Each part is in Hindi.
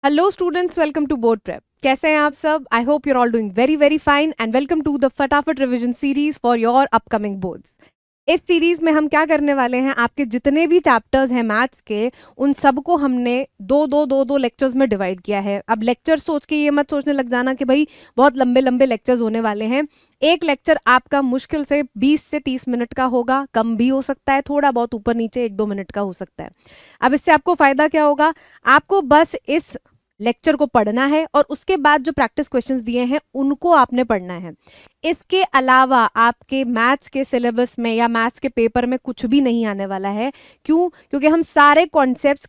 Hello students, welcome to board prep. कैसे हैं आप सब? I hope you're all doing very very fine and welcome to the फटाफट revision series for your upcoming boards. इस सीरीज में हम क्या करने वाले हैं, आपके जितने भी चैप्टर्स हैं मैथ्स के, उन सबको हमने दो लेक्चर्स में डिवाइड किया है। अब लेक्चर सोच के ये मत सोचने लग जाना कि भाई बहुत लंबे लंबे लेक्चर्स होने वाले हैं। एक लेक्चर आपका मुश्किल से 20 से 30 मिनट का होगा, कम भी हो सकता है, थोड़ा बहुत ऊपर नीचे 1-2 मिनट का हो सकता है। अब इससे आपको फायदा क्या होगा? आपको बस इस लेक्चर को पढ़ना है और उसके बाद जो प्रैक्टिस क्वेश्चंस दिए हैं उनको आपने पढ़ना है। इसके अलावा आपके मैथ्स के सिलेबस में या मैथ्स के पेपर में कुछ भी नहीं आने वाला है। क्यों? क्योंकि हम सारे कॉन्सेप्ट्स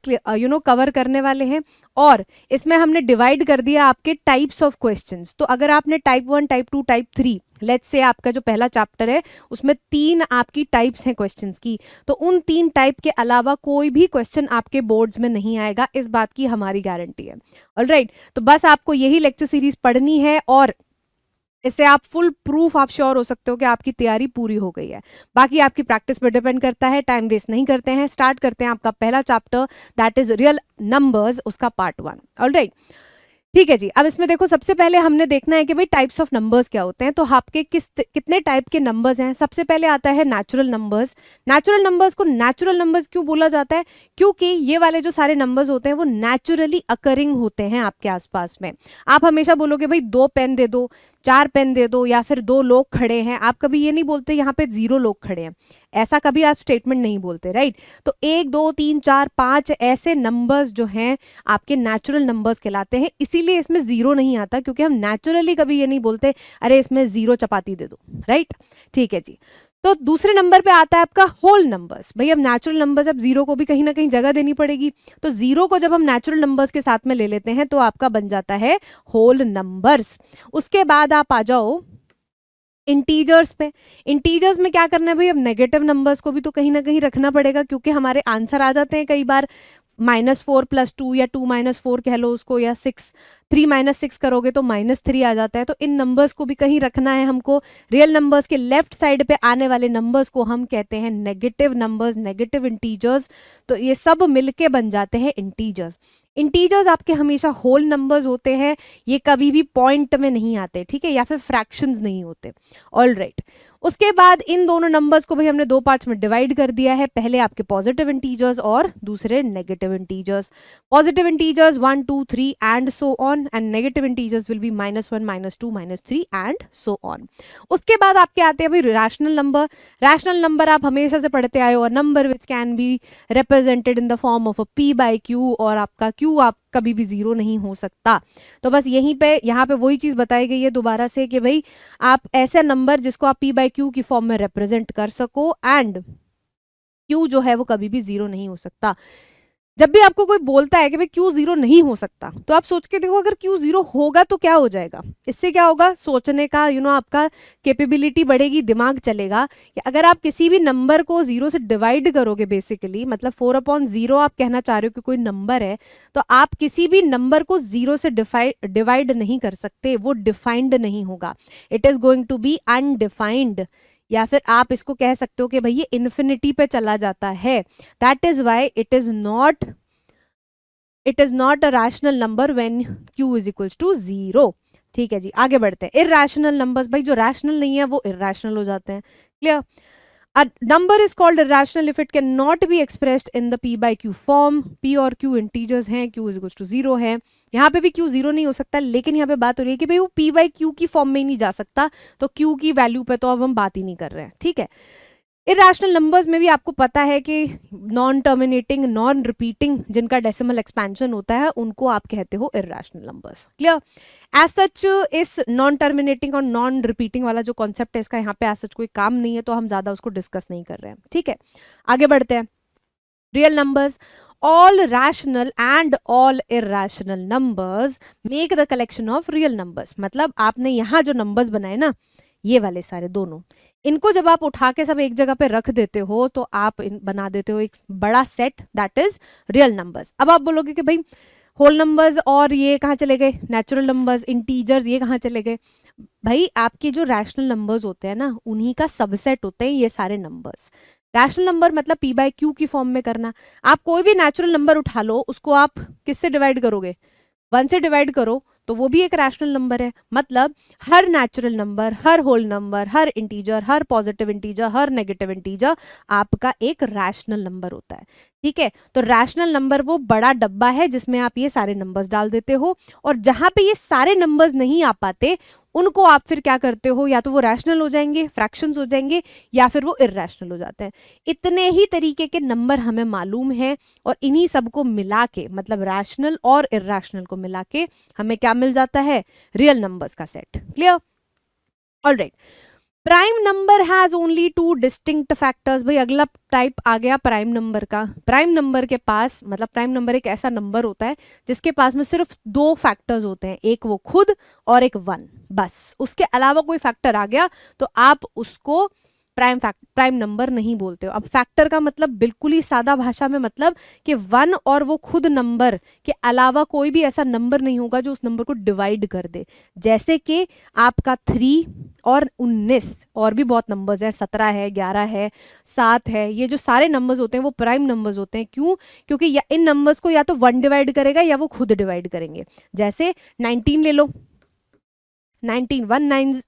कवर करने वाले हैं और इसमें हमने डिवाइड कर दिया आपके टाइप्स ऑफ क्वेश्चंस। तो अगर आपने type 1, type 2, type 3, let's say आपका जो पहला चैप्टर है उसमें 3 आपकी टाइप्स हैं क्वेश्चंस की, तो उन 3 टाइप के अलावा कोई भी क्वेश्चन आपके बोर्ड्स में नहीं आएगा, इस बात की हमारी गारंटी है। ऑलराइट, तो बस आपको यही लेक्चर सीरीज पढ़नी है और इससे आप फुल प्रूफ आप श्योर हो सकते हो कि आपकी तैयारी पूरी हो गई है। बाकी आपकी प्रैक्टिस पर डिपेंड करता है। टाइम वेस्ट नहीं करते हैं, स्टार्ट करते हैं आपका पहला chapter, that is real numbers, उसका पार्ट 1। ऑलराइट, ठीक है जी। अब इसमें देखो, सबसे पहले हमने देखना है कि भाई टाइप्स ऑफ नंबर्स क्या होते हैं। तो आपके कितने टाइप के नंबर्स हैं? सबसे पहले आता है नेचुरल नंबर्स। नेचुरल नंबर्स को नेचुरल नंबर्स क्यों बोला जाता है? क्योंकि ये वाले जो सारे नंबर्स होते हैं वो नेचुरली अकरिंग होते हैं आपके आसपास में। आप हमेशा बोलोगे भाई 2 पेन दे दो, 4 पेन दे दो, या फिर 2 लोग खड़े हैं। आप कभी ये नहीं बोलते यहाँ पे 0 लोग खड़े हैं, ऐसा कभी आप स्टेटमेंट नहीं बोलते, राइट? तो 1, 2, 3, 4, 5 ऐसे नंबर्स जो हैं आपके नेचुरल नंबर्स कहलाते हैं। इसीलिए इसमें 0 नहीं आता, क्योंकि हम नेचुरली कभी ये नहीं बोलते अरे इसमें 0 चपाती दे दो, राइट? ठीक है जी। तो दूसरे नंबर पे आता है आपका होल नंबर्स। भाई अब नेचुरल नंबर्स, अब 0 को भी कहीं ना कहीं जगह देनी पड़ेगी, तो 0 को जब हम नेचुरल नंबर्स के साथ में ले लेते हैं तो आपका बन जाता है होल नंबर्स। उसके बाद आप आ जाओ इंटीजर्स पे। इंटीजर्स में क्या करना है भाई? अब नेगेटिव नंबर्स को भी तो कहीं ना कहीं रखना पड़ेगा, क्योंकि हमारे आंसर आ जाते हैं कई बार -4 + 2 या 2 - 4 कह लो उसको, या 6, 3 - 6 करोगे तो -3 आ जाता है। तो इन नंबर्स को भी कहीं रखना है हमको। रियल नंबर्स के लेफ्ट साइड पे आने वाले नंबर्स को हम कहते हैं नेगेटिव नंबर्स, नेगेटिव इंटीजर्स। तो ये सब मिलके बन जाते हैं इंटीजर्स। इंटीजर्स आपके हमेशा होल नंबर्स होते हैं, ये कभी भी पॉइंट में नहीं आते, ठीक है, या फिर फ्रैक्शंस नहीं होते। ऑलराइट, उसके बाद इन दोनों नंबर्स को भाई हमने 2 पार्ट्स में डिवाइड कर दिया है। पहले आपके पॉजिटिव इंटीजर्स और दूसरे negative integers. Positive integers 1, 2, 3 and so on, and negative integers will be -1, -2, -3 and so on. उसके बाद आपके आते हैं भाई रैशनल नंबर। रैशनल नंबर आप हमेशा से पढ़ते आए हो, number which can be represented in the form of a p/q, और आपका q आप कभी भी 0 नहीं हो सकता। तो बस यहीं पे यहाँ पे वही चीज बताई गई है दोबारा से कि भाई आप ऐसे नंबर जिसको आप p/q की फॉर्म में रिप्रेजेंट कर सको, एंड q जो है वो कभी भी 0 नहीं हो सकता। जब भी आपको कोई बोलता है कि भाई q 0 नहीं हो सकता, तो आप सोच के देखो अगर q 0 होगा तो क्या हो जाएगा। इससे क्या होगा? सोचने का आपका कैपेबिलिटी बढ़ेगी, दिमाग चलेगा। कि अगर आप किसी भी नंबर को 0 से डिवाइड करोगे, बेसिकली मतलब 4/0 आप कहना चाह रहे हो कि कोई नंबर है, तो आप किसी भी नंबर को 0 से डिवाइड नहीं कर सकते, वो डिफाइंड नहीं होगा। It is going to be undefined, या फिर आप इसको कह सकते हो कि भाई ये इन्फिनिटी पे चला जाता है। That is why it is not a rational number when q is equals to 0। ठीक है जी, आगे बढ़ते हैं। इरैशनल नंबर्स, भाई जो रैशनल नहीं है वो इरैशनल हो जाते हैं। Clear? A number is called irrational if it cannot be expressed in the p/q form। p और q इंटीजर्स हैं, q is equals to 0 है। यहाँ पे भी q 0 नहीं हो सकता, लेकिन यहाँ पे बात हो रही है कि भाई वो p/q की फॉर्म में ही नहीं जा सकता, तो q की वैल्यू पे तो अब हम बात ही नहीं कर रहे हैं, ठीक है। इरैशनल नंबर्स में भी आपको पता है कि नॉन टर्मिनेटिंग, नॉन रिपीटिंग, जिनका डेसिमल एक्सपेंशन होता है, उनको आप कहते हो irrational numbers. Clear? As such इस नॉन टर्मिनेटिंग और नॉन रिपीटिंग वाला जो कॉन्सेप्ट है, इसका यहाँ पे एज सच कोई काम नहीं है, तो हम ज्यादा उसको डिस्कस नहीं कर रहे हैं, ठीक है। आगे बढ़ते हैं। Real numbers, all rational and all irrational numbers make the collection of real numbers। मतलब आपने यहाँ जो नंबर्स बनाए ना, ये वाले सारे दोनों, इनको जब आप उठा के सब एक जगह पे रख देते हो तो आप बना देते हो एक बड़ा set, that is real numbers. अब आप बोलोगे कि भाई होल नंबर्स और ये कहाँ चले गए, नेचुरल नंबर्स, इंटीजर्स, ये कहाँ चले गए? भाई आपके जो रैशनल नंबर्स होते हैं ना, उन्हीं का सबसेट होते हैं ये सारे नंबर्स। रैशनल नंबर मतलब p/q की फॉर्म में करना। आप कोई भी नेचुरल नंबर उठा लो, उसको आप किससे डिवाइड करोगे? 1 से डिवाइड करो तो वो भी एक रैशनल नंबर है। मतलब हर नेचुरल नंबर, हर होल नंबर, हर इंटीजर, हर पॉजिटिव इंटीजर, हर नेगेटिव इंटीजर आपका एक रैशनल नंबर होता है। ठीक है, तो रैशनल नंबर वो बड़ा डब्बा है जिसमें आप ये सारे नंबर्स डाल देते हो, और जहां पे ये सारे नंबर्स नहीं आ पाते उनको आप फिर क्या करते हो, या तो वो रैशनल हो जाएंगे, फ्रैक्शंस हो जाएंगे, या फिर वो इर्रेशनल हो जाते हैं। इतने ही तरीके के नंबर हमें मालूम है, और इन्हीं सबको मिला के, मतलब रैशनल और इर्रेशनल को मिला के हमें क्या मिल जाता है, रियल नंबर्स का set. Clear? Alright, prime number has only two distinct factors. भाई अगला टाइप आ गया प्राइम नंबर का। प्राइम नंबर के पास, मतलब प्राइम नंबर एक ऐसा नंबर होता है जिसके पास में सिर्फ दो फैक्टर्स होते हैं, एक वो खुद और एक 1, बस। उसके अलावा कोई फैक्टर आ गया तो आप उसको प्राइम नंबर नहीं बोलते हो। अब फैक्टर का मतलब बिल्कुल ही सादा भाषा में, मतलब कि 1 और वो खुद नंबर के अलावा कोई भी ऐसा नंबर नहीं होगा जो उस नंबर को डिवाइड कर दे। जैसे कि आपका 3 और 19 और भी बहुत नंबर्स हैं, 17 है, 11 है, 7 है, ये जो सारे नंबर्स होते हैं वो प्राइम नंबर्स होते हैं। क्यों? क्योंकि इन नंबर्स को या तो 1 डिवाइड करेगा या वो खुद डिवाइड करेंगे। जैसे 19 ले लो, 19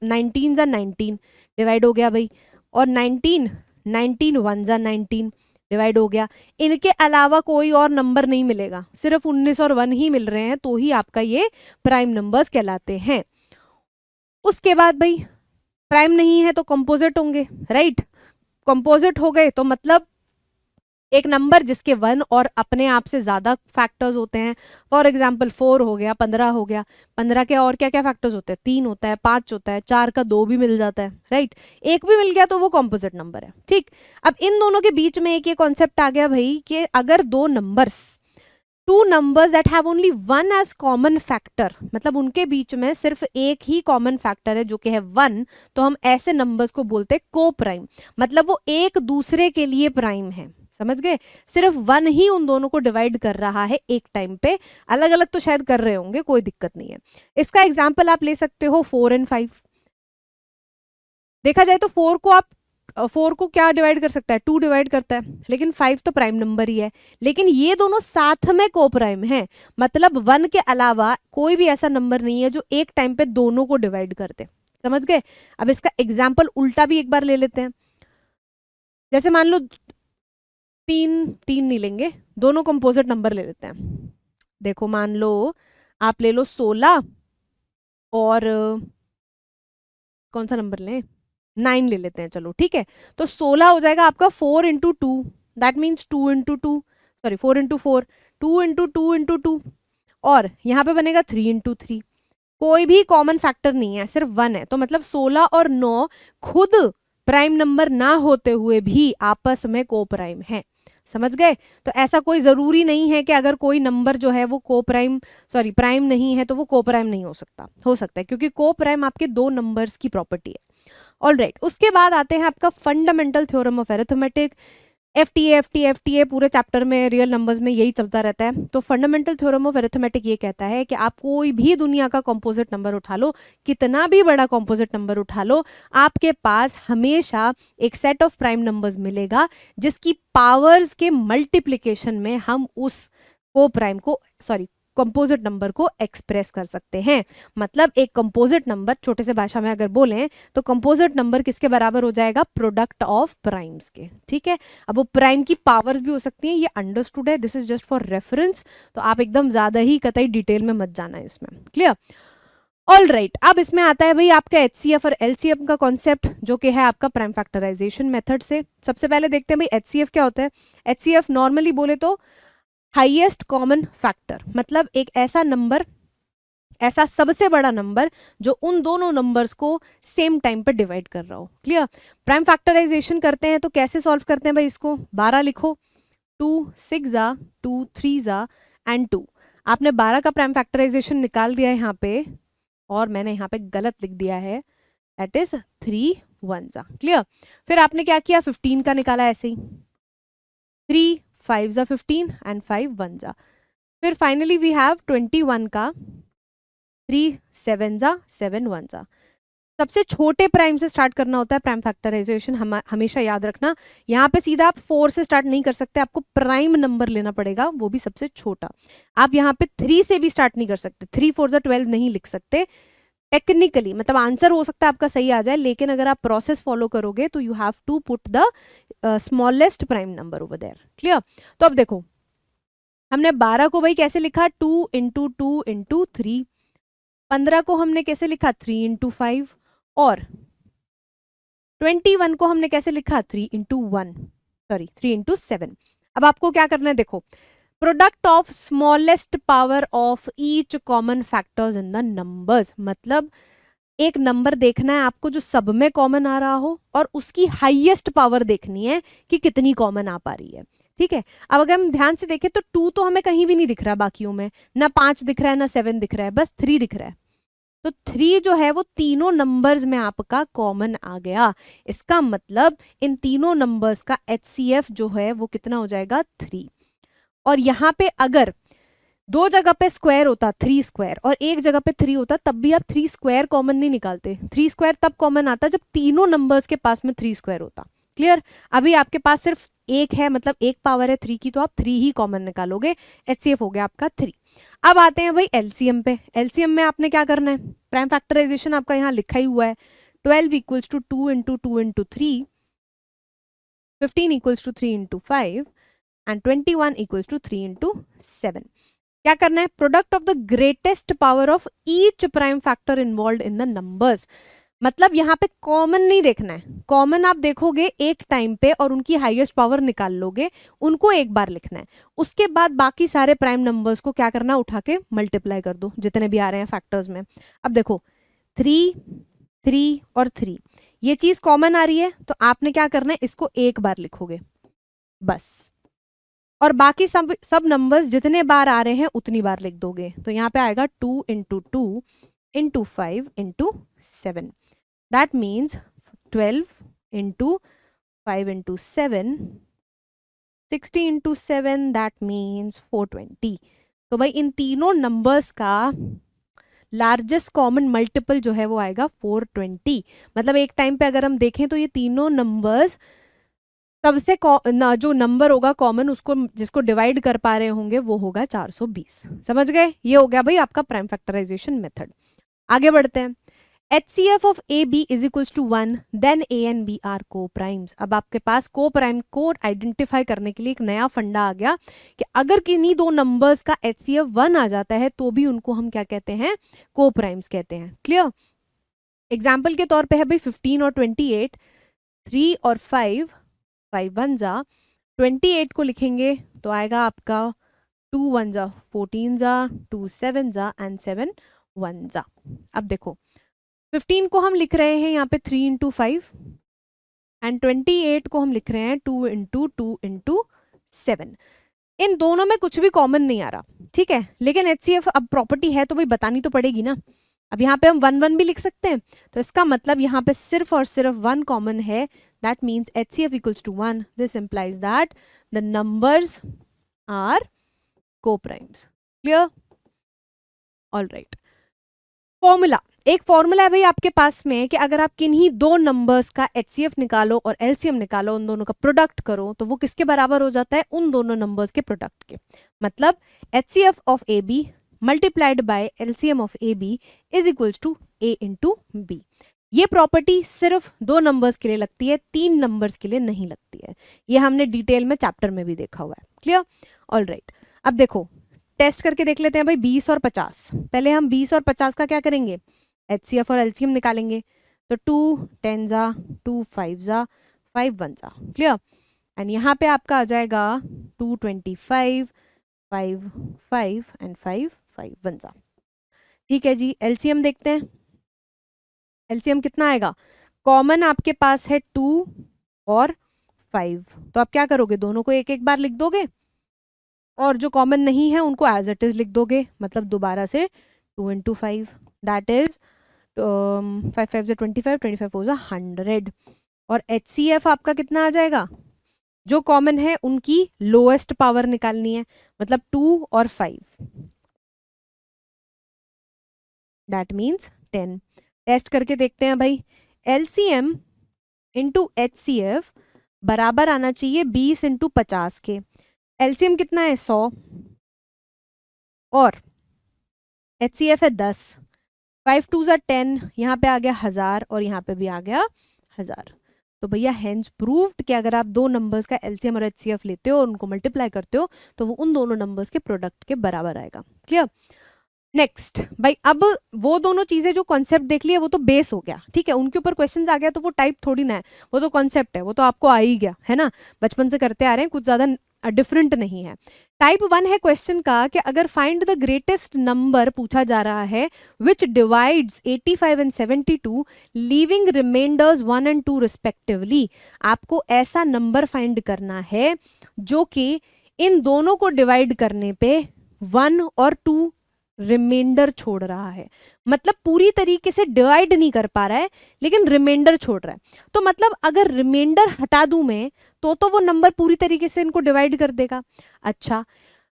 19 जा 19 डिवाइड हो गया भाई, और 19 19 1 जा 19 डिवाइड हो गया। इनके अलावा कोई और नंबर नहीं मिलेगा, सिर्फ 19 और 1 ही मिल रहे हैं, तो ही आपका ये प्राइम नंबर्स कहलाते हैं। उसके बाद भाई प्राइम नहीं है तो कंपोजिट होंगे, राइट? कंपोजिट हो गए तो मतलब एक नंबर जिसके 1 और अपने आप से ज्यादा फैक्टर्स होते हैं। फॉर एग्जाम्पल 4 हो गया, 15 हो गया। 15 के और क्या क्या फैक्टर्स होते हैं? 3 होता है, 5 होता है, 4 का 2 भी मिल जाता है, राइट? एक भी मिल गया तो वो कॉम्पोजिट नंबर है। ठीक, अब इन दोनों के बीच में एक ये कॉन्सेप्ट आ गया भाई कि अगर two numbers that have only 1 as common factor, मतलब उनके बीच में सिर्फ एक ही कॉमन फैक्टर है जो कि है 1, तो हम ऐसे नंबर्स को बोलते हैं को प्राइम। मतलब वो एक दूसरे के लिए प्राइम है, समझ गए? सिर्फ 1 ही उन दोनों को डिवाइड कर रहा है एक टाइम पे, अलग अलग तो शायद कर रहे होंगे, कोई दिक्कत नहीं है। इसका एग्जाम्पल आप ले सकते हो 4 एंड 5। देखा जाए तो 4 को क्या डिवाइड कर सकता है? 2 डिवाइड करता है, लेकिन 5 तो प्राइम नंबर ही है। लेकिन ये दोनों साथ में को प्राइम है, मतलब 1 के अलावा कोई भी ऐसा नंबर नहीं है जो एक टाइम पे दोनों को डिवाइड करते। समझ गए? अब इसका एग्जाम्पल उल्टा भी एक बार ले लेते हैं। जैसे मान लो 3 नहीं लेंगे, दोनों कंपोजिट नंबर ले लेते हैं। देखो मान लो आप ले लो 16 और कौन सा नंबर लें, 9 ले लेते हैं, चलो ठीक है। तो 16 हो जाएगा आपका 4 into 2, that means 2 into 2, sorry 4 into 4, 2 into 2 into 2, और यहाँ पे बनेगा 3 इंटू 3। कोई भी कॉमन फैक्टर नहीं है, सिर्फ 1 है, तो मतलब 16 और 9 खुद प्राइम नंबर ना होते हुए भी आपस में को प्राइम है। समझ गए? तो ऐसा कोई जरूरी नहीं है कि अगर कोई नंबर जो है वो को प्राइम, सॉरी प्राइम नहीं है तो वो को प्राइम नहीं हो सकता है, क्योंकि को प्राइम आपके दो नंबर्स की प्रॉपर्टी है। ऑलराइट, उसके बाद आते हैं आपका fundamental theorem of arithmetic. FTA पूरे चैप्टर में रियल नंबर्स में यही चलता रहता है। तो फंडामेंटल थ्योरम ऑफ अरिथमेटिक ये कहता है कि आप कोई भी दुनिया का कॉम्पोजिट नंबर उठा लो, कितना भी बड़ा कॉम्पोजिट नंबर उठा लो, आपके पास हमेशा एक सेट ऑफ प्राइम नंबर्स मिलेगा जिसकी पावर्स के मल्टीप्लिकेशन में हम उस को प्राइम को, सॉरी कंपोजिट नंबर को एक्सप्रेस कर सकते हैं। मतलब एक कंपोजिट नंबर, छोटे से भाषा में अगर बोलें तो कंपोजिट नंबर किसके बराबर हो जाएगा? प्रोडक्ट ऑफ प्राइम्स के। ठीक है, अब वो प्राइम की पावर्स भी हो सकती हैं, ये अंडरस्टूड है, this is just for reference, तो आप एकदम ज्यादा ही कतई डिटेल में मत जाना है इसमें। क्लियर? ऑल राइट, अब इसमें आता है भाई आपका एचसीएफ और एलसीएफ का कॉन्सेप्ट, जो कि है आपका प्राइम फैक्टराइजेशन मेथड से। सबसे पहले देखते हैं भाई एचसीएफ क्या होता है। एचसीएफ नॉर्मली बोले तो हाईएस्ट कॉमन फैक्टर, मतलब एक ऐसा नंबर, ऐसा सबसे बड़ा नंबर जो उन दोनों नंबर्स को सेम टाइम पर डिवाइड कर रहा हो। क्लियर? प्राइम फैक्टराइजेशन करते हैं तो कैसे सॉल्व करते हैं भाई इसको? 12 लिखो, 2 6 जा, 2 3 जा एंड 2। आपने 12 का प्राइम फैक्टराइजेशन निकाल दिया है यहाँ पे, और मैंने यहाँ पे गलत लिख दिया है, दैट इज 3 1 जा। क्लियर? फिर आपने क्या किया? 15 का निकाला ऐसे ही, 3 5 जा 15 एंड 5 1 जा। फिर फाइनली वी हैव 21 का 3 7 जा 7 1 जा। सबसे छोटे प्राइम से स्टार्ट करना होता है प्राइम फैक्टराइजेशन, हमेशा याद रखना। यहाँ पे सीधा आप 4 से स्टार्ट नहीं कर सकते, आपको प्राइम नंबर लेना पड़ेगा, वो भी सबसे छोटा। आप यहाँ पे 3 से भी स्टार्ट नहीं कर सकते, 3 4 12 नहीं लिख सकते टेक्निकली, मतलब आंसर हो सकता है आपका सही आ जाए, लेकिन अगर आप प्रोसेस फॉलो करोगे तो you have to put the smallest prime number over there. Clear? तो अब देखो, हमने 12 को भाई कैसे लिखा, 2 इंटू 2 इंटू 3। 15 को हमने कैसे लिखा, 3 इंटू 5। और 21 को हमने कैसे लिखा, 3 इंटू 1, सॉरी 3 इंटू 7। अब आपको क्या करना है, देखो, product of smallest power of each common factors in the numbers, मतलब एक नंबर देखना है आपको जो सब में कॉमन आ रहा हो, और उसकी हाईएस्ट पावर देखनी है कि कितनी कॉमन आ पा रही है। ठीक है? अब अगर हम ध्यान से देखें तो 2 तो हमें कहीं भी नहीं दिख रहा, बाकियों में ना 5 दिख रहा है ना 7 दिख रहा है, बस 3 दिख रहा है। तो 3 जो है वो तीनों नंबर्स में आपका कॉमन आ गया। इसका मतलब इन तीनों नंबर्स का HCF जो है वो कितना हो जाएगा, 3। और यहाँ पे अगर दो जगह पे स्क्वायर होता 3 स्क्वायर और एक जगह पे 3 होता, तब भी आप 3 स्क्वायर कॉमन नहीं निकालते। 3 स्क्वायर तब कॉमन आता जब तीनों नंबर्स के पास में 3 स्क्वायर होता। क्लियर? अभी आपके पास सिर्फ एक है, मतलब एक पावर है 3 की, तो आप 3 ही कॉमन निकालोगे, HCF हो गया आपका 3। अब आते हैं भाई एलसीएम पे। एलसीएम में आपने क्या करना है, प्राइम फैक्टराइजेशन आपका यहाँ लिखा ही हुआ है, 12 equals to 2 into 2 into 3, 15 equals to 3 into 5 and 21 equals to 3 into 7। क्या करना है, product of the greatest power of each prime factor involve in the numbers, मतलब यहाँ पे कॉमन नहीं देखना है। कॉमन आप देखोगे एक टाइम पे और उनकी हाईएस्ट पावर निकाल लोगे, उनको एक बार लिखना है। उसके बाद बाकी सारे प्राइम नंबर्स को क्या करना, उठा के मल्टीप्लाई कर दो जितने भी आ रहे हैं फैक्टर्स में। अब देखो 3 3 और 3, ये चीज कॉमन आ रही है, तो आपने क्या करना है, इसको एक बार लिखोगे बस, और बाकी सब नंबर्स जितने बार आ रहे हैं उतनी बार लिख दोगे। तो यहाँ पे आएगा 2 into 2 into 5 into 7, that means 12 into 5 into 7, 60 into 7, that means 420। तो भाई इन तीनों नंबर्स का लार्जेस्ट कॉमन मल्टीपल जो है वो आएगा 420। मतलब एक टाइम पे अगर हम देखें तो ये तीनों नंबर्स सबसे जो नंबर होगा कॉमन, उसको जिसको डिवाइड कर पा रहे होंगे वो होगा 420। समझ गए? ये हो गया भाई आपका प्राइम फैक्टराइजेशन मेथड। आगे बढ़ते हैं। HCF of A B is equals to 1, then A and B are coprimes. अब आपके पास को प्राइम को आइडेंटिफाई करने के लिए एक नया फंडा आ गया कि अगर किन्हीं दो नंबर्स का HCF 1 आ जाता है तो भी उनको हम क्या कहते हैं, को प्राइम्स कहते हैं। क्लियर? एग्जाम्पल के तौर पे है भाई 15 और 28, 3 और 5, 5 1 जा, 28 को लिखेंगे तो आएगा आपका 2 1 जा 14 जा, 2 7 जा एंड 7 1 जा। अब देखो 15 को हम लिख रहे हैं यहाँ पे 3 इंटू 5 एंड 28 को हम लिख रहे हैं 2 इंटू 2 इंटू 7। इन दोनों में कुछ भी कॉमन नहीं आ रहा, ठीक है, लेकिन HCF अब प्रॉपर्टी है तो भाई बतानी तो पड़ेगी ना। अब यहाँ पे हम 1 1 भी लिख सकते हैं, तो इसका मतलब यहाँ पे सिर्फ और सिर्फ 1 कॉमन है, that means HCF equals to 1। This implies that the numbers are coprimes. Clear? All right. Formula, एक फॉर्मूला है भाई आपके पास में कि अगर आप किन्हीं दो नंबर्स का HCF निकालो और LCM निकालो, उन दोनों का प्रोडक्ट करो, तो वो किसके बराबर हो जाता है, उन दोनों नंबर्स के प्रोडक्ट के। मतलब HCF of AB multiplied by LCM of AB is equals to A into B। ये प्रॉपर्टी सिर्फ दो नंबर्स के लिए लगती है, 3 नंबर्स के लिए नहीं लगती है। ये हमने डिटेल में चैप्टर में भी देखा हुआ है। क्लियर? All right. अब देखो टेस्ट करके देख लेते हैं भाई 20 और 50। पहले हम 20 और 50 का क्या करेंगे, HCF और LCM निकालेंगे। तो 2 10 जा, 2 5 जा, 5 1 जा। क्लियर? एंड यहाँ पे आपका आ जाएगा 2 25, 5 5 एंड 5 5 1 जा। ठीक है जी, LCM देखते हैं। LCM कितना आएगा, कॉमन आपके पास है 2 और 5, तो आप क्या करोगे, दोनों को एक एक बार लिख दोगे और जो कॉमन नहीं है उनको एज इट इज लिख दोगे। मतलब दोबारा से 2 इंटू 5, दैट इज 5 5 से 25, 25 हो जा 100। और HCF आपका कितना आ जाएगा, जो कॉमन है उनकी लोएस्ट पावर निकालनी है, मतलब 2 और 5, दैट मीन्स 10। टेस्ट करके देखते हैं भाई। LCM इंटू HCF बराबर आना चाहिए 20 इंटू 50 के। LCM कितना है 100 और HCF है 10। 5 2 ज़ा 10, यहाँ पे आ गया 1000 और यहाँ पे भी आ गया 1000। तो भैया हेंस प्रूव्ड कि अगर आप दो नंबर्स का LCM और HCF लेते हो और उनको मल्टीप्लाई करते हो तो वो उन दोनों नंबर्स के प्रोडक्ट के बराबर आएगा। क्लियर? नेक्स्ट भाई, अब वो दोनों चीजें जो कॉन्सेप्ट देख लिया वो तो बेस हो गया, ठीक है, उनके ऊपर क्वेश्चंस आ गया तो वो टाइप थोड़ी ना है, वो तो कॉन्सेप्ट है, वो तो आपको आ ही गया है ना, बचपन से करते आ रहे हैं, कुछ ज्यादा डिफरेंट नहीं है। टाइप 1 है क्वेश्चन का कि अगर फाइंड द ग्रेटेस्ट नंबर पूछा जा रहा है which divides 85 and 72 leaving remainders 1 and 2 respectively. आपको ऐसा नंबर फाइंड करना है जो कि इन दोनों को डिवाइड करने पे 1 और 2 रिमाइंडर छोड़ रहा है, मतलब पूरी तरीके से डिवाइड नहीं कर पा रहा है लेकिन रिमाइंडर छोड़ रहा है। तो मतलब अगर रिमाइंडर हटा दूं मैं तो वो नंबर पूरी तरीके से इनको डिवाइड कर देगा। अच्छा,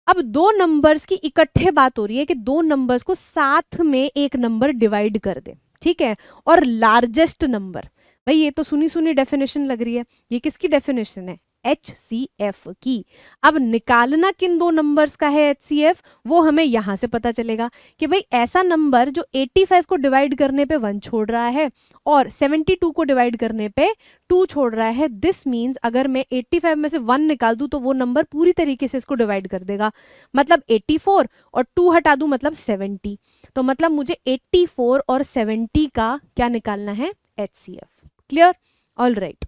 अब दो नंबर्स की इकट्ठे बात हो रही है कि दो नंबर्स को साथ में एक नंबर डिवाइड कर दे, ठीक है, और लार्जेस्ट नंबर, भाई ये तो सुनी सुनी डेफिनेशन लग रही है, ये किसकी डेफिनेशन है? HCF की। अब निकालना किन दो नंबर्स का है HCF, वो हमें यहां से पता चलेगा कि भाई ऐसा नंबर जो 85 को डिवाइड करने पे 1 छोड़ रहा है और 72 को डिवाइड करने पे 2 छोड़ रहा है। दिस मीन्स अगर मैं 85 में से 1 निकाल दूं तो वो नंबर पूरी तरीके से इसको डिवाइड कर देगा, मतलब 84 और 2 हटा दूं मतलब 70। तो मतलब मुझे 84 और 70 का क्या निकालना है? HCF। Clear? All right.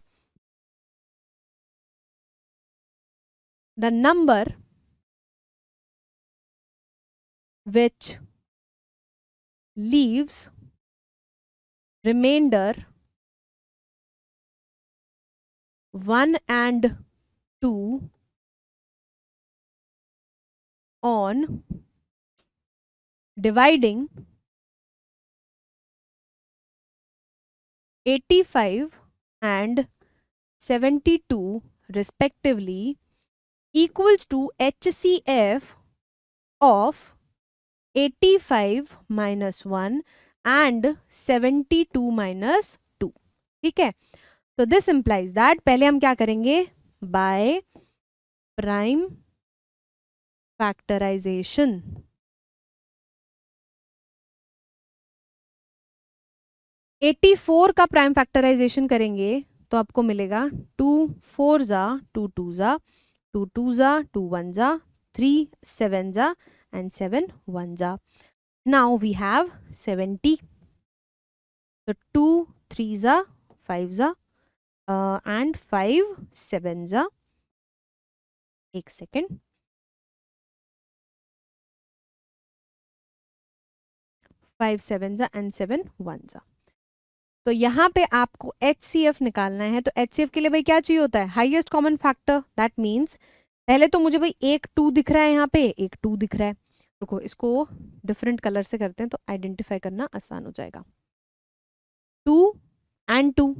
The number which leaves remainder 1 and 2 on dividing 85 and 72 respectively equals to HCF of 85 minus 1 and 72 minus 2। ठीक है, तो दिस इंप्लाइज दैट पहले हम क्या करेंगे? By prime factorisation. Eighty four का प्राइम फैक्टराइजेशन करेंगे तो आपको मिलेगा 2 4 जा 2 2 जा 2 2 जा 2 1 जा 3 7 जा and 7 1 जा। Now we have 70, so 2 3 जा 5 जा and 5 7 जा, एक सेकेंड, 5 7 जा and 7 1 जा। तो यहाँ पे आपको HCF निकालना है, तो HCF के लिए भाई क्या चाहिए होता है? Highest common factor. That means पहले तो मुझे भाई एक 2 दिख रहा है, यहाँ पे एक 2 दिख रहा है, रुको इसको डिफरेंट कलर से करते हैं तो आइडेंटिफाई करना आसान हो जाएगा। 2 and 2,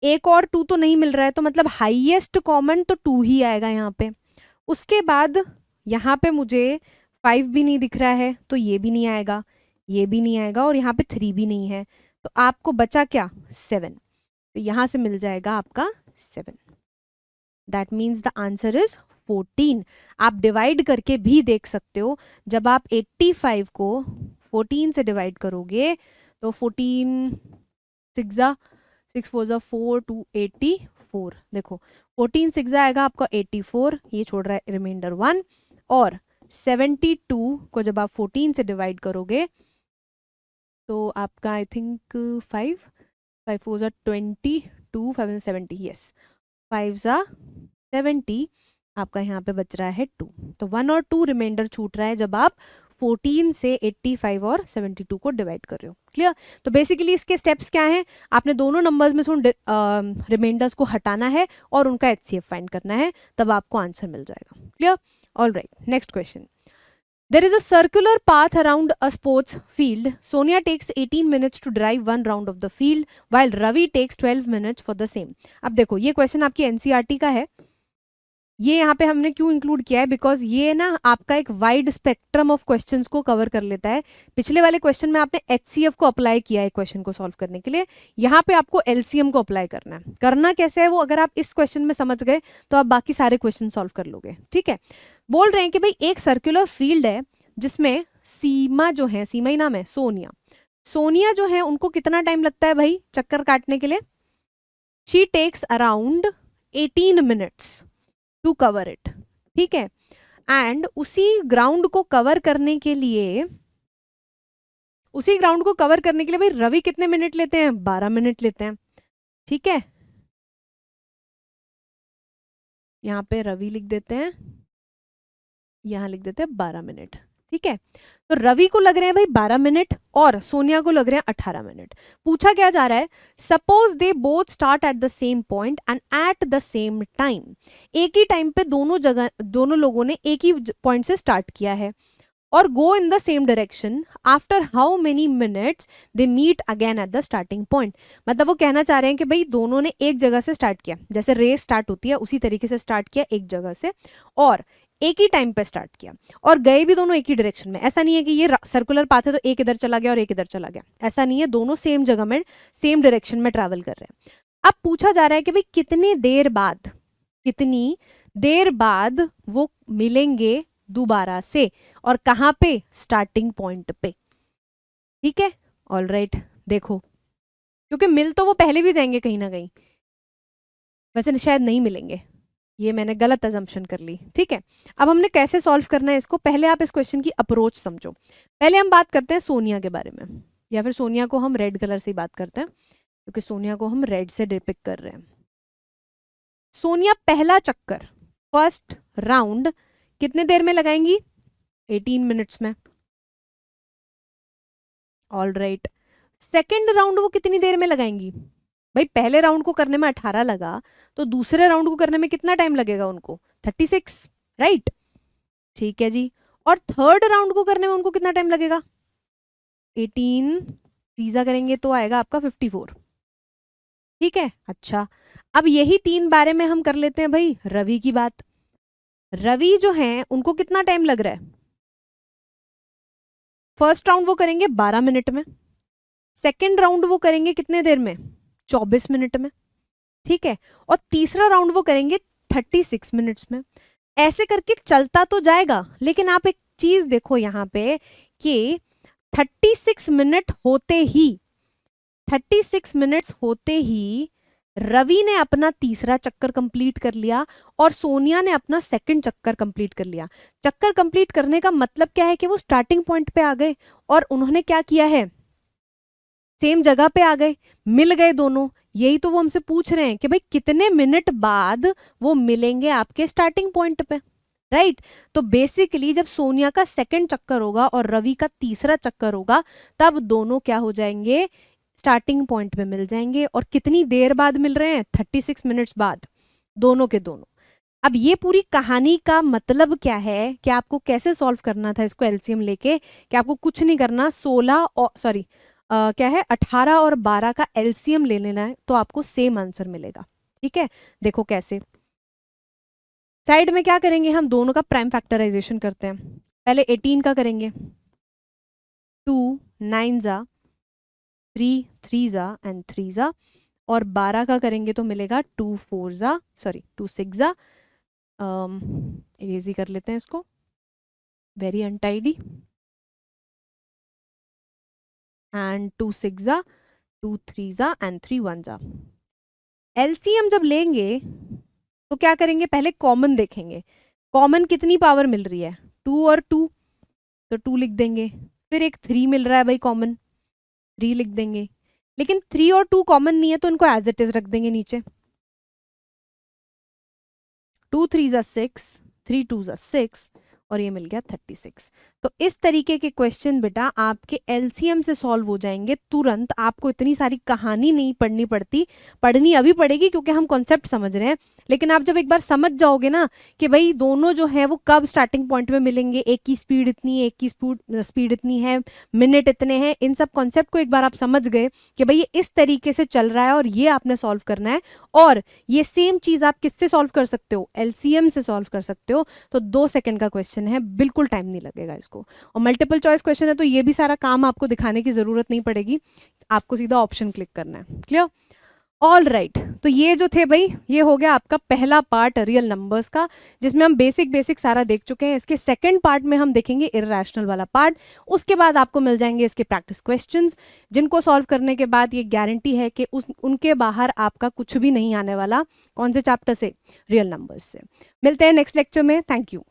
एक और 2 तो नहीं मिल रहा है, तो मतलब हाईएस्ट कॉमन तो 2 ही आएगा यहाँ पे। उसके बाद यहाँ पे मुझे 5 भी नहीं दिख रहा है तो ये भी नहीं आएगा, ये भी नहीं आएगा और यहाँ पे 3 भी नहीं है, तो आपको बचा क्या? 7। तो यहाँ से मिल जाएगा आपका 7। That means the answer is 14। आप डिवाइड करके भी देख सकते हो, जब आप 85 को 14 से डिवाइड करोगे तो 14 6 जा 6 4 जा 4 2 84, देखो 14 6 आएगा आपका 84, ये छोड़ रहा है रिमाइंडर 1, और 72 को जब आप 14 से डिवाइड करोगे तो आपका आई थिंक 5 5 4 जा 22 5 70, यस 5 जा 70, आपका यहाँ पे बच रहा है 2, तो 1 और 2 रिमाइंडर छूट रहा है जब आप 14 से 85 और 72 को डिवाइड कर रहे हो। क्लियर? तो बेसिकली इसके स्टेप्स क्या हैं? आपने दोनों नंबर्स में से उन रिमाइंडर्स को हटाना है और उनका HCF फाइंड करना है, तब आपको आंसर मिल जाएगा। Clear? All right, next question. There is a circular path around a sports field. Sonia takes 18 minutes to drive one round of the field, while Ravi takes 12 minutes for the same. अब देखो ये क्वेश्चन आपकी NCERT का है, ये यहाँ पे हमने क्यों इंक्लूड किया है, बिकॉज ये ना आपका एक वाइड स्पेक्ट्रम ऑफ क्वेश्चंस को कवर कर लेता है। पिछले वाले क्वेश्चन में आपने एचसीएफ को अप्लाई किया है क्वेश्चन को सॉल्व करने के लिए, यहाँ पे आपको एलसीएम को अप्लाई करना है। करना कैसे है वो अगर आप इस क्वेश्चन में समझ गए तो आप बाकी सारे क्वेश्चन सॉल्व कर लोगे। ठीक है, बोल रहे हैं कि भाई एक सर्कुलर फील्ड है जिसमें सीमा जो है, सीमा ही नाम है, सोनिया, सोनिया जो है उनको कितना टाइम लगता है भाई चक्कर काटने के लिए? She takes around 18 minutes to cover it. ठीक है, एंड उसी ग्राउंड को कवर करने के लिए भाई रवि कितने मिनट लेते हैं? 12 मिनट लेते हैं। ठीक है, यहां पे रवि लिख देते हैं, यहां लिख देते हैं 12 मिनट। ठीक है, तो रवि को लग रहे हैं भाई 12 मिनट और सोनिया को लग रहे हैं 18 मिनट। पूछा क्या जा रहा है, suppose they both start at the same point and at the same time. एक ही टाइम पे दोनों लोगों ने एक ही पॉइंट से स्टार्ट किया है और go in the same direction, after how many minutes they meet again at the starting point. मतलब वो कहना चाह रहे हैं कि भाई दोनों ने एक जगह से स्टार्ट किया, जैसे रेस स्टार्ट होती है उसी तरीके से स्टार्ट किया एक जगह से और एक ही टाइम पे स्टार्ट किया और गए भी दोनों एक ही डायरेक्शन में। ऐसा नहीं है कि ये सर्कुलर पाथ है तो एक इधर चला गया और एक इधर चला गया, ऐसा नहीं है, दोनों सेम जगह में सेम डायरेक्शन में ट्रैवल कर रहे हैं। अब पूछा जा रहा है कि भाई कितनी देर बाद वो मिलेंगे दोबारा से और कहाँ पे? स्टार्टिंग पॉइंट पे। ठीक है, ऑल राइट, देखो क्योंकि मिल तो वो पहले भी जाएंगे कहीं ना कहीं, वैसे शायद नहीं मिलेंगे, ये मैंने गलत अजम्पशन कर ली। ठीक है, अब हमने कैसे सॉल्व करना है इसको, पहले आप इस क्वेश्चन की अप्रोच समझो। पहले हम बात करते हैं सोनिया के बारे में, या फिर सोनिया को हम रेड कलर से ही बात करते हैं क्योंकि सोनिया को हम रेड से डिपिक्ट कर रहे हैं। सोनिया पहला चक्कर, फर्स्ट राउंड कितने देर में लगाएंगी? 18 मिनट्स में। ऑल राइट, सेकेंड राउंड वो कितनी देर में लगाएंगी? भाई पहले राउंड को करने में 18 लगा तो दूसरे राउंड को करने में कितना टाइम लगेगा उनको? 36, राइट। ठीक है जी, और थर्ड राउंड को करने में उनको कितना टाइम लगेगा? 18 पिज्जा करेंगे तो आएगा आपका 54। ठीक है, अच्छा अब यही 3 बारे में हम कर लेते हैं भाई रवि की बात। रवि जो है उनको कितना टाइम लग रहा है? फर्स्ट राउंड वो करेंगे 12 मिनट में, सेकेंड राउंड वो करेंगे कितने देर में? 24 मिनट में। ठीक है, और तीसरा राउंड वो करेंगे 36 मिनट्स में। ऐसे करके चलता तो जाएगा, लेकिन आप एक चीज देखो यहाँ पे कि 36 मिनट होते ही रवि ने अपना तीसरा चक्कर कंप्लीट कर लिया और सोनिया ने अपना सेकंड चक्कर कंप्लीट कर लिया। चक्कर कंप्लीट करने का मतलब क्या है कि वो स्टार्टिंग पॉइंट पे आ गए और उन्होंने क्या किया है? सेम जगह पे आ गए, मिल गए दोनों। यही तो वो हमसे पूछ रहे हैं कि भाई कितने मिनट बाद वो मिलेंगे आपके स्टार्टिंग पॉइंट पे, राइट। तो बेसिकली जब सोनिया का सेकंड चक्कर होगा और रवि का तीसरा चक्कर होगा तब दोनों क्या हो जाएंगे? स्टार्टिंग पॉइंट पे मिल जाएंगे। और कितनी देर बाद मिल रहे हैं? 36 मिनट्स बाद, दोनों के दोनों। अब ये पूरी कहानी का मतलब क्या है कि आपको कैसे सॉल्व करना था इसको एलसीएम लेके, कि आपको कुछ नहीं करना, 18 और 12 का एलसीएम ले लेना है तो आपको सेम आंसर मिलेगा। ठीक है, देखो कैसे। साइड में क्या करेंगे, हम दोनों का प्राइम फैक्टराइजेशन करते हैं। पहले 18 का करेंगे, 2 9 जा, 3 3 जा एंड 3 जा, और 12 का करेंगे तो मिलेगा 2 4 जा, सॉरी 2 6 जा। इरेजी कर लेते हैं इसको, वेरी अनटाइडी, एंड 2 6 जा, 2 3 जा एंड 3 1 जा। एलसीएम जब लेंगे तो क्या करेंगे, पहले कॉमन देखेंगे, कॉमन कितनी पावर मिल रही है? 2 और 2, तो 2 लिख देंगे। फिर एक 3 मिल रहा है भाई कॉमन, 3 लिख देंगे। लेकिन 3 और 2 कॉमन नहीं है तो इनको एज इट इज रख देंगे नीचे। 2 3 जा 6, 3 2 जा 6, और ये मिल गया 36। तो इस तरीके के क्वेश्चन बेटा आपके एलसीएम से सॉल्व हो जाएंगे तुरंत। आपको इतनी सारी कहानी नहीं पढ़नी पड़ती, पढ़नी अभी पड़ेगी क्योंकि हम कॉन्सेप्ट समझ रहे हैं। लेकिन आप जब एक बार समझ जाओगे ना कि भाई दोनों जो है वो कब स्टार्टिंग पॉइंट में मिलेंगे, एक की स्पीड इतनी है, एक की स्पीड इतनी है, मिनट इतने हैं, इन सब कॉन्सेप्ट को एक बार आप समझ गए कि भाई ये इस तरीके से चल रहा है और ये आपने सॉल्व करना है, और ये सेम चीज़ आप किससे सॉल्व कर सकते हो, एलसीएम से सॉल्व कर सकते हो। तो 2 सेकंड का क्वेश्चन है, बिल्कुल टाइम नहीं लगेगा इसको। और मल्टीपल चॉइस क्वेश्चन है तो ये भी सारा काम आपको दिखाने की ज़रूरत नहीं पड़ेगी, आपको सीधा ऑप्शन क्लिक करना है। क्लियर? ऑल राइट, तो ये जो थे भाई, ये हो गया आपका पहला पार्ट रियल नंबर्स का, जिसमें हम बेसिक सारा देख चुके हैं। इसके सेकंड पार्ट में हम देखेंगे इररेशनल वाला पार्ट। उसके बाद आपको मिल जाएंगे इसके प्रैक्टिस क्वेश्चंस, जिनको सॉल्व करने के बाद ये गारंटी है कि उनके बाहर आपका कुछ भी नहीं आने वाला। कौन से चैप्टर से? रियल नंबर्स से। मिलते हैं नेक्स्ट लेक्चर में। Thank you.